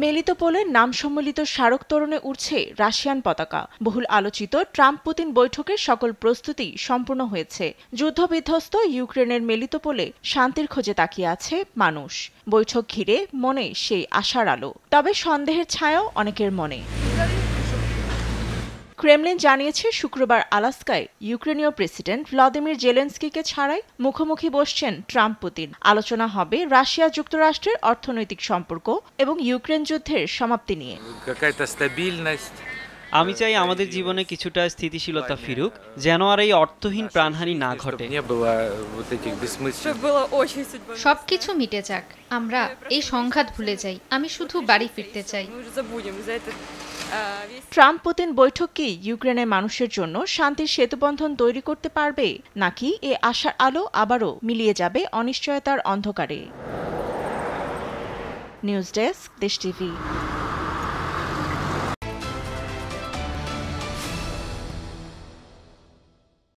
মেলিটোপোলের নাম সম্মিলিত স্মারক তোরণে উঠছে রাশিয়ান পতাকা। বহুল আলোচিত ট্রাম্প পুতিন বৈঠকের সকল প্রস্তুতি সম্পূর্ণ হয়েছে। যুদ্ধবিধ্বস্ত ইউক্রেনের মেলিটোপোলে শান্তির খোঁজে তাকিয়ে আছে মানুষ। বৈঠক ঘিরে মনে সেই আশার আলো, তবে সন্দেহের ছায়াও অনেকের মনে। ক্রেমলিন জানিয়েছে শুক্রবার আলাস্কায় ইউক্রেনীয় প্রেসিডেন্ট ভ্লাদিমির জেলেনস্কিকে ছাড়াই মুখোমুখি বসছেন ট্রাম্প পুতিন। আলোচনা হবে রাশিয়া যুক্তরাষ্ট্রের অর্থনৈতিক সম্পর্ক এবং ইউক্রেন যুদ্ধের সমাপ্তি নিয়ে। আমি চাই আমাদের জীবনে কিছুটা স্থিতিশীলতা ফিরুক, যেন আর এই অর্থহীন প্রাণহানি না ঘটে। সবকিছু মিটে যাক, আমরা এই সংঘাত ভুলে যাই। আমি শুধু বাড়ি ফিরতে চাই। ট্রাম্প পুতিন বৈঠক কি ইউক্রেনের মানুষের জন্য শান্তির সেতুবন্ধন তৈরি করতে পারবে, নাকি এ আশার আলো আবারও মিলিয়ে যাবে অনিশ্চয়তার অন্ধকারে? নিউজ ডেস্ক, দেশ টিভি।